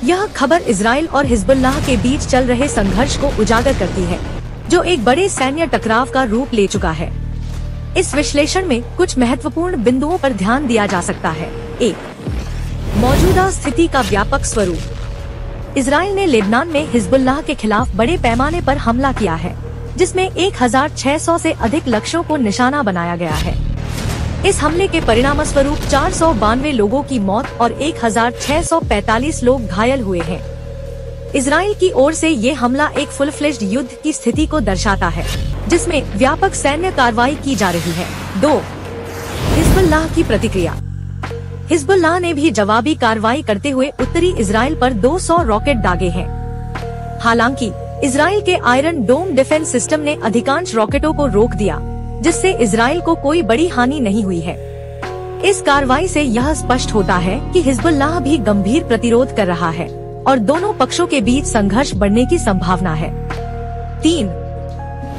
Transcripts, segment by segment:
यह खबर इजराइल और हिजबुल्लाह के बीच चल रहे संघर्ष को उजागर करती है, जो एक बड़े सैन्य टकराव का रूप ले चुका है। इस विश्लेषण में कुछ महत्वपूर्ण बिंदुओं पर ध्यान दिया जा सकता है। 1. मौजूदा स्थिति का व्यापक स्वरूप। इजराइल ने लेबनान में हिजबुल्लाह के खिलाफ बड़े पैमाने पर हमला किया है, जिसमें 1600 से अधिक लक्ष्यों को निशाना बनाया गया है। इस हमले के परिणामस्वरूप 492 लोगों की मौत और 1645 लोग घायल हुए हैं। इजराइल की ओर से ये हमला एक फुल फ्लेज्ड युद्ध की स्थिति को दर्शाता है, जिसमें व्यापक सैन्य कार्रवाई की जा रही है। 2. हिजबुल्लाह की प्रतिक्रिया। हिजबुल्लाह ने भी जवाबी कार्रवाई करते हुए उत्तरी इजराइल पर 200 रॉकेट दागे हैं। हालांकि इजराइल के आयरन डोम डिफेंस सिस्टम ने अधिकांश रॉकेटों को रोक दिया, जिससे इजराइल को कोई बड़ी हानि नहीं हुई है। इस कार्रवाई से यह स्पष्ट होता है कि हिजबुल्लाह भी गंभीर प्रतिरोध कर रहा है और दोनों पक्षों के बीच संघर्ष बढ़ने की संभावना है। 3.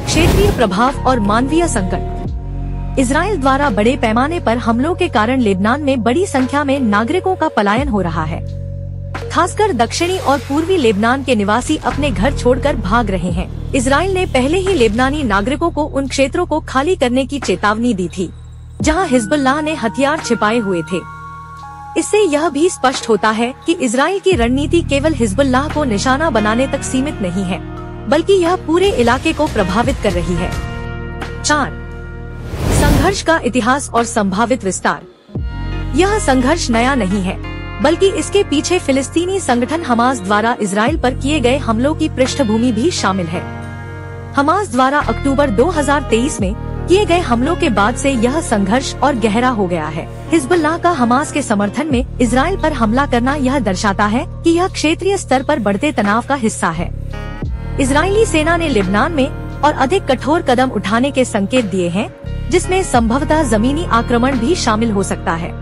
क्षेत्रीय प्रभाव और मानवीय संकट। इजराइल द्वारा बड़े पैमाने पर हमलों के कारण लेबनान में बड़ी संख्या में नागरिकों का पलायन हो रहा है। खासकर दक्षिणी और पूर्वी लेबनान के निवासी अपने घर छोड़कर भाग रहे हैं। इजराइल ने पहले ही लेबनानी नागरिकों को उन क्षेत्रों को खाली करने की चेतावनी दी थी, जहां हिजबुल्लाह ने हथियार छिपाए हुए थे। इससे यह भी स्पष्ट होता है कि इजराइल की रणनीति केवल हिजबुल्लाह को निशाना बनाने तक सीमित नहीं है, बल्कि यह पूरे इलाके को प्रभावित कर रही है। 4. संघर्ष का इतिहास और संभावित विस्तार। यह संघर्ष नया नहीं है, बल्कि इसके पीछे फिलिस्तीनी संगठन हमास द्वारा इजराइल पर किए गए हमलों की पृष्ठभूमि भी शामिल है। हमास द्वारा अक्टूबर 2023 में किए गए हमलों के बाद से यह संघर्ष और गहरा हो गया है। हिजबुल्लाह का हमास के समर्थन में इजराइल पर हमला करना यह दर्शाता है कि यह क्षेत्रीय स्तर पर बढ़ते तनाव का हिस्सा है। इजरायली सेना ने लेबनान में और अधिक कठोर कदम उठाने के संकेत दिए हैं, जिसमें संभवतः जमीनी आक्रमण भी शामिल हो सकता है।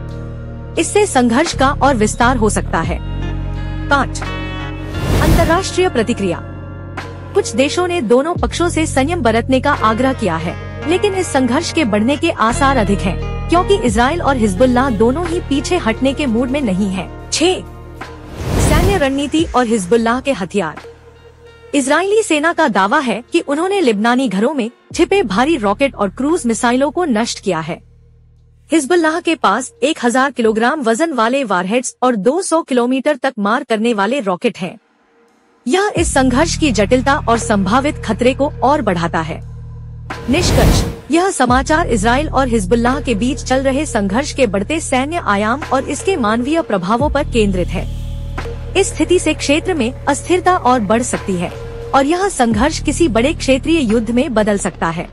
इससे संघर्ष का और विस्तार हो सकता है। 5. अंतर्राष्ट्रीय प्रतिक्रिया। कुछ देशों ने दोनों पक्षों से संयम बरतने का आग्रह किया है, लेकिन इस संघर्ष के बढ़ने के आसार अधिक हैं, क्योंकि इजराइल और हिजबुल्लाह दोनों ही पीछे हटने के मूड में नहीं हैं। 6. सैन्य रणनीति और हिजबुल्लाह के हथियार। इजरायली सेना का दावा है कि उन्होंने लेबनानी घरों में छिपे भारी रॉकेट और क्रूज मिसाइलों को नष्ट किया है। हिजबुल्लाह के पास 1000 किलोग्राम वजन वाले वारहेड्स और 200 किलोमीटर तक मार करने वाले रॉकेट हैं। यह इस संघर्ष की जटिलता और संभावित खतरे को और बढ़ाता है। निष्कर्ष, यह समाचार इजराइल और हिजबुल्लाह के बीच चल रहे संघर्ष के बढ़ते सैन्य आयाम और इसके मानवीय प्रभावों पर केंद्रित है। इस स्थिति से क्षेत्र में अस्थिरता और बढ़ सकती है और यह संघर्ष किसी बड़े क्षेत्रीय युद्ध में बदल सकता है।